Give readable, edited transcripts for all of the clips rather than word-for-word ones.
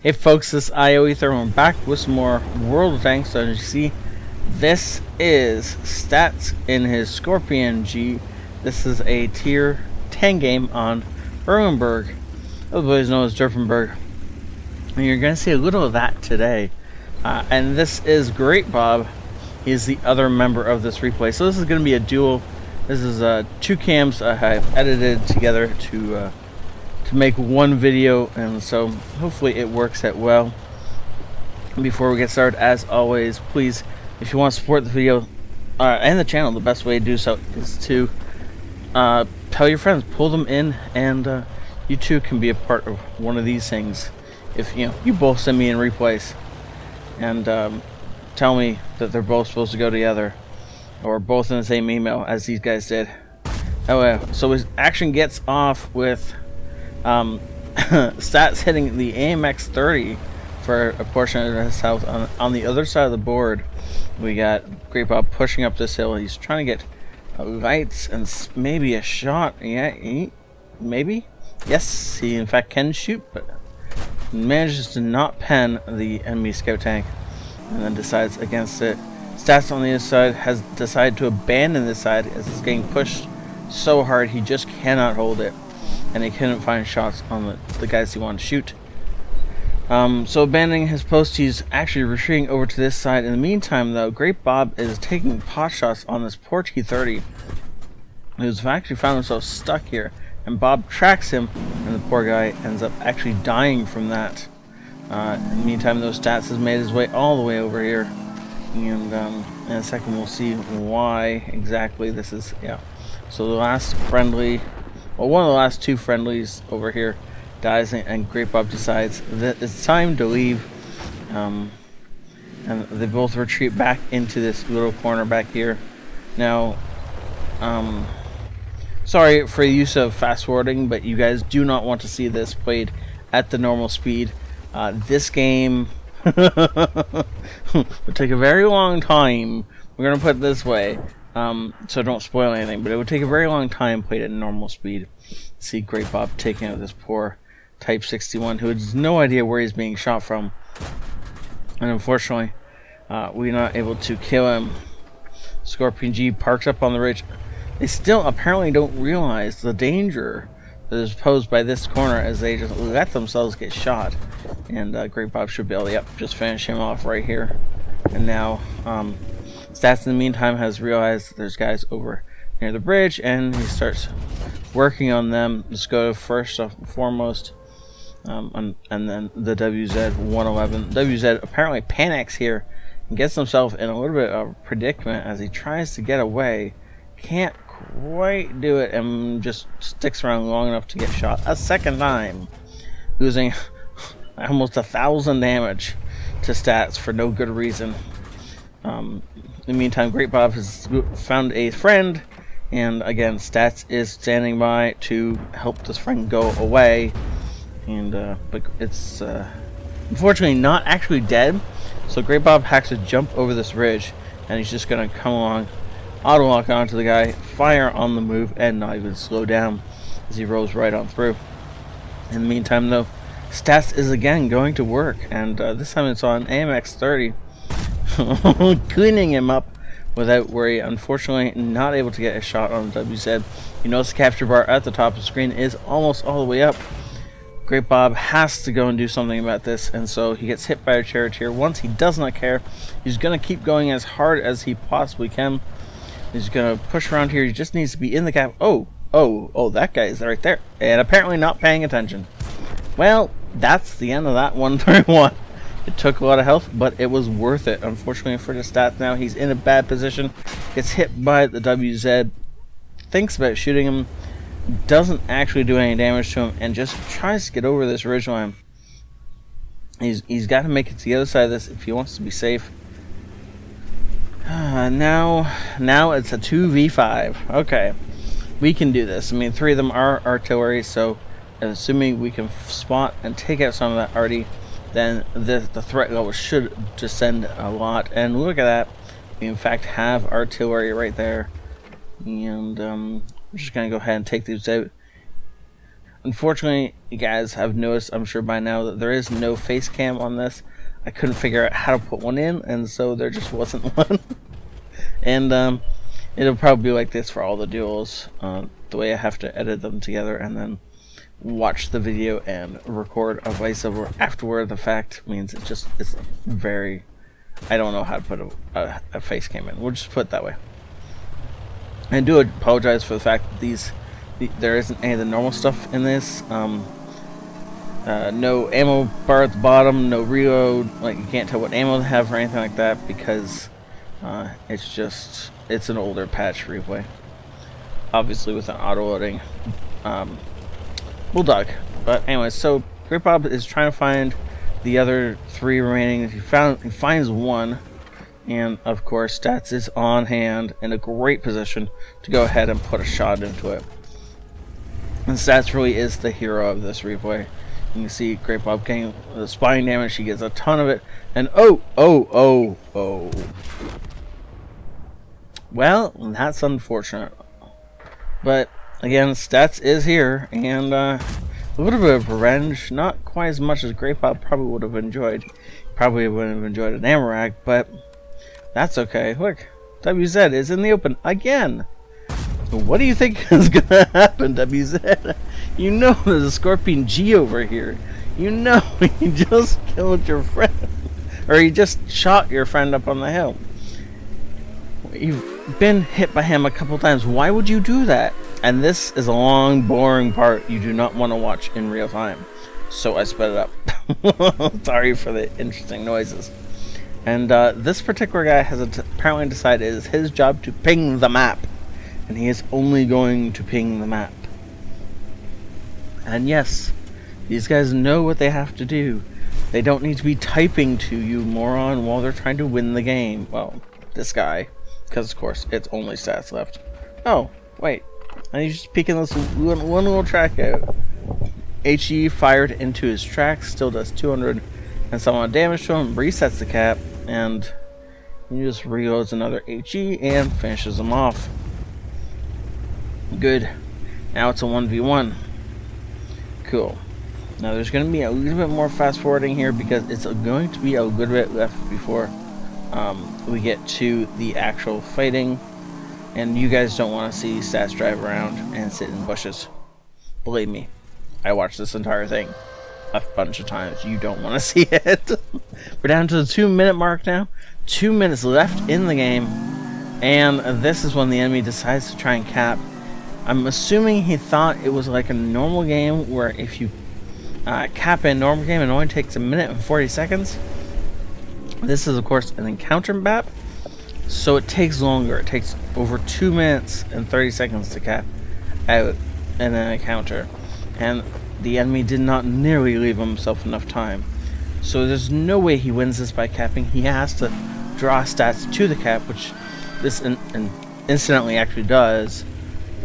Hey folks, this is ioEther and we're back with some more World of Tanks. So as you see, this is stats in his Skorpion G. This is a tier 10 game on Erlenberg, otherwise known as Derpenberg. And you're going to see a little of that today. And this is Great Bob. He's the other member of this replay. So this is going to be a duel. This is two cams I've edited together to make one video, and so hopefully it works out well. Before we get started, as always, please, if you want to support the video and the channel, the best way to do so is to tell your friends, pull them in, and you too can be a part of one of these things. If you both send me in replays and tell me that they're both supposed to go together, or both in the same email as these guys did. So his action gets off with stats hitting the AMX 30 for a portion of his house. On the other side of the board, we got Great Bob pushing up this hill. He's trying to get lights and maybe a shot. Yeah, maybe. Yes, he in fact can shoot, but manages to not pen the enemy scout tank, and then decides against it. Stats on the other side has decided to abandon this side as it's getting pushed so hard he just cannot hold it, and he couldn't find shots on the guys he wanted to shoot. So abandoning his post, he's actually retreating over to this side. In the meantime, though, Great Bob is taking pot shots on this poor T-30, who's actually found himself stuck here, and Bob tracks him, and the poor guy ends up actually dying from that. In the meantime, though, Stats has made his way all the way over here, and in a second we'll see why exactly this is. So the last friendly, well, one of the last two friendlies over here dies, and Great Bob decides that it's time to leave, and they both retreat back into this little corner back here. Now, sorry for the use of fast forwarding, but you guys do not want to see this played at the normal speed. This game would take a very long time. We're going to put it this way, so don't spoil anything, but it would take a very long time played at normal speed. See Great Bob taking out this poor Type 61 who has no idea where he's being shot from, and unfortunately we're not able to kill him. Skorpion G parks up on the ridge. They still apparently don't realize the danger that is posed by this corner, as they just let themselves get shot, and Great Bob should be able to just finish him off right here. And now Stats in the meantime has realized that there's guys over near the bridge, and he starts working on them. Let's go first and foremost, and then the WZ-111. WZ apparently panics here and gets himself in a little bit of a predicament as he tries to get away. Can't quite do it, and just sticks around long enough to get shot a second time, losing almost 1,000 damage to Stats for no good reason. In the meantime, Great Bob has found a friend, and again, Stats is standing by to help this friend go away. And but it's unfortunately not actually dead, so Great Bob has to jump over this ridge, and he's just gonna come along, auto lock onto the guy, fire on the move, and not even slow down as he rolls right on through. In the meantime, though, Stats is again going to work, and this time it's on AMX 30. Cleaning him up without worry. Unfortunately, not able to get a shot on the WZ. You notice the capture bar at the top of the screen is almost all the way up. Great Bob has to go and do something about this, and so he gets hit by a charioteer. Once he does not care, he's going to keep going as hard as he possibly can. He's going to push around here. He just needs to be in the cap. Oh, that guy is right there, and apparently not paying attention. Well, that's the end of that 131. It took a lot of health, but it was worth it. Unfortunately for the Stats, now he's in a bad position. Gets hit by the WZ. Thinks about shooting him. Doesn't actually do any damage to him, and just tries to get over this ridge line. He's got to make it to the other side of this if he wants to be safe. Now it's a 2v5. Okay, we can do this. I mean, 3 of them are artillery, so assuming we can spot and take out some of that arty, then the threat level should descend a lot. And look at that, we in fact have artillery right there, and we're just gonna go ahead and take these out. Unfortunately, you guys have noticed, I'm sure by now, that there is no face cam on this. I couldn't figure out how to put one in, and so there just wasn't one. And it'll probably be like this for all the duels. The way I have to edit them together and then watch the video and record a voiceover afterward the fact means it's very... I don't know how to put a face cam in. We'll just put it that way. I do apologize for the fact that there isn't any of the normal stuff in this. No ammo bar at the bottom, no reload, like you can't tell what ammo they have or anything like that because it's an older patch replay. Obviously with an auto-loading Bulldog. But anyway, so Great Bob is trying to find the other 3 remaining. He finds 1, and of course Stats is on hand in a great position to go ahead and put a shot into it. And Stats really is the hero of this replay. You can see Great Bob getting the spine damage. He gets a ton of it, and oh. Well, that's unfortunate. But again, Stats is here, and a little bit of revenge. Not quite as much as Great Bob probably would have enjoyed. Probably wouldn't have enjoyed an ammo rack, but that's okay. Look, WZ is in the open again. What do you think is gonna happen, WZ? You know there's a Skorpion G over here. You know you just killed your friend, or you just shot your friend up on the hill. You've been hit by him a couple times. Why would you do that? And this is a long, boring part you do not want to watch in real time. So I sped it up. Sorry for the interesting noises. And this particular guy has apparently decided it is his job to ping the map. And he is only going to ping the map. And yes, these guys know what they have to do. They don't need to be typing to you, moron, while they're trying to win the game. Well, this guy. Because, of course, it's only Stats left. Oh, wait. And he's just peeking this one little track out. HE fired into his track, still does 200 and some odd damage to him, resets the cap, and he just reloads another HE and finishes him off. Good. Now it's a 1v1. Cool. Now there's going to be a little bit more fast forwarding here because it's going to be a good bit left before we get to the actual fighting, and you guys don't want to see Stats drive around and sit in bushes. Believe me, I watched this entire thing a bunch of times. You don't want to see it. We're down to the 2-minute mark now. 2 minutes left in the game, and this is when the enemy decides to try and cap. I'm assuming he thought it was like a normal game where if you cap in a normal game, it only takes 1 minute and 40 seconds. This is, of course, an encounter map, so it takes longer. It takes over 2 minutes and 30 seconds to cap out in an encounter, and the enemy did not nearly leave himself enough time. So there's no way he wins this by capping. He has to draw Stats to the cap, which this incidentally actually does,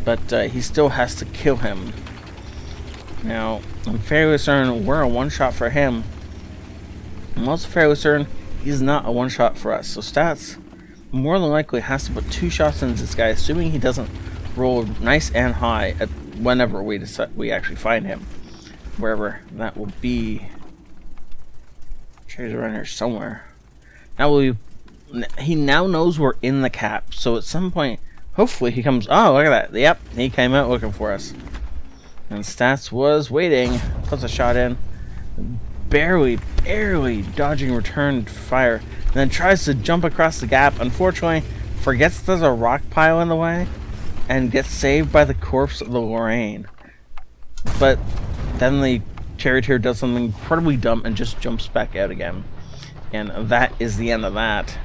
but he still has to kill him. Now, I'm fairly certain we're a one-shot for him. I'm also fairly certain he's not a one-shot for us. So Stats more than likely has to put 2 shots into this guy, assuming he doesn't roll nice and high at whenever we actually find him, wherever that will be. He's around here somewhere. Now he now knows we're in the cap, so at some point, hopefully he comes. Oh, look at that! Yep, he came out looking for us, and Stats was waiting. Puts a shot in. Barely dodging return fire, and then tries to jump across the gap. Unfortunately, forgets there's a rock pile in the way, and gets saved by the corpse of the Lorraine. But then the charioteer does something incredibly dumb and just jumps back out again. And that is the end of that.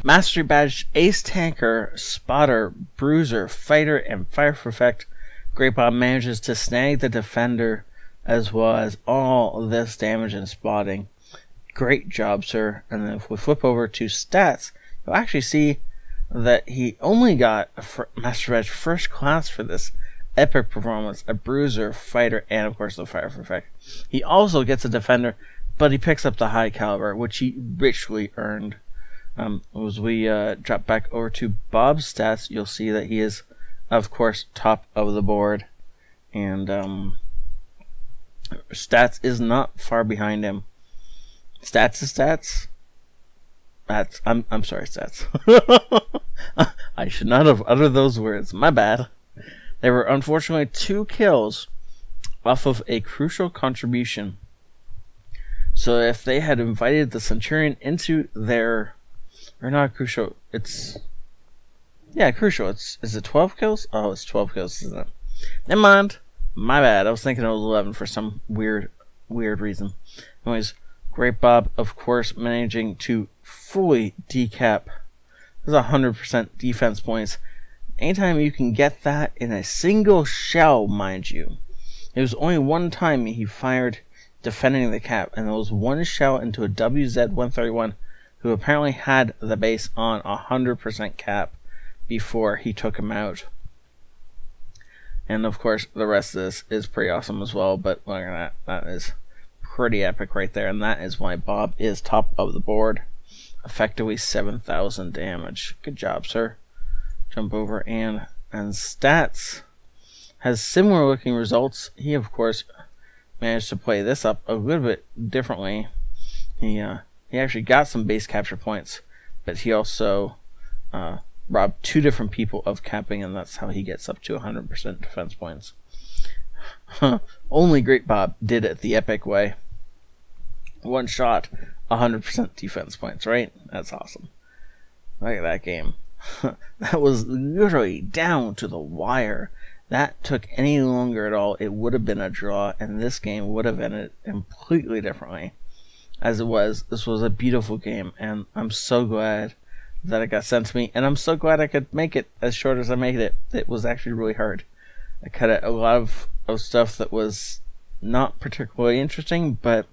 Mastery Badge, Ace Tanker, Spotter, Bruiser, Fighter, and Fire for Effect. Great Bob manages to snag the defender as well as all this damage and spotting. Great job, sir. And then if we flip over to Stats, you'll actually see that he only got a Master Badge First Class for this epic performance, a Bruiser, Fighter, and of course the Fire for Effect. He also gets a Defender, but he picks up the High Caliber, which he richly earned. As we drop back over to Bob's stats, you'll see that he is, of course, top of the board. And Stats is not far behind him. Stats is stats. I'm sorry, stats. I should not have uttered those words. My bad. There were unfortunately 2 kills off of a crucial contribution. So if they had invited the Centurion into their, or not crucial, crucial. Is it 12 kills? Oh, it's 12 kills, isn't it? Never mind. My bad. I was thinking it was 11 for some weird reason. Anyways, Great Bob, of course, managing to fully decap. This is 100% defense points. Anytime you can get that in a single shell, mind you. It was only one time he fired defending the cap, and it was one shell into a WZ-131, who apparently had the base on 100% cap before he took him out. And of course, the rest of this is pretty awesome as well, but look at that. That is pretty epic right there, and that is why Bob is top of the board. Effectively 7,000 damage. Good job, sir. Jump over and stats has similar looking results. He of course managed to play this up a little bit differently. He actually got some base capture points, but he also robbed 2 different people of capping, and that's how he gets up to 100% defense points. Only Great Bob did it the epic way. One shot, 100% defense points, right? That's awesome. Look at that game. That was literally down to the wire. That took any longer at all, it would have been a draw, and this game would have ended completely differently. As it was, this was a beautiful game, and I'm so glad that it got sent to me, and I'm so glad I could make it as short as I made it. It was actually really hard. I cut out a lot of stuff that was not particularly interesting, but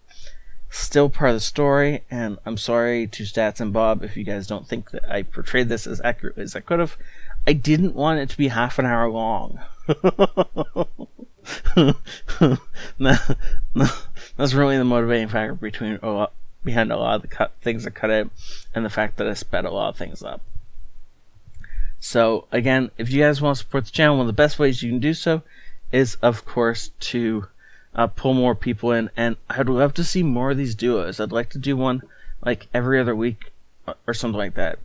still part of the story, and I'm sorry to Stats and Bob if you guys don't think that I portrayed this as accurately as I could have. I didn't want it to be half an hour long. That's really the motivating factor behind a lot of the things I cut out, and the fact that I sped a lot of things up. So again, if you guys want to support the channel, one of the best ways you can do so is, of course, to pull more people in, and I'd love to see more of these duos. I'd like to do one like every other week or something like that,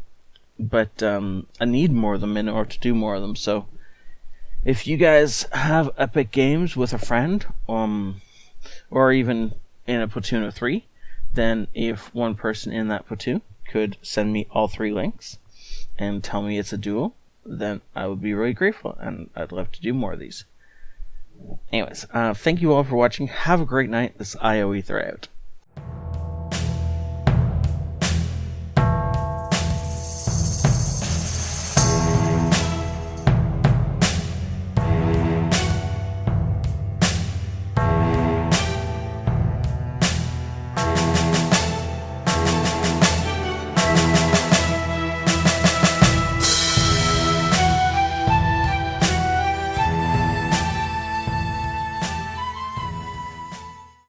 but I need more of them in order to do more of them. So if you guys have epic games with a friend, or even in a platoon of 3, then if one person in that platoon could send me all 3 links and tell me it's a duo, then I would be really grateful, and I'd love to do more of these. Anyways, thank you all for watching. Have a great night. This is ioEther out.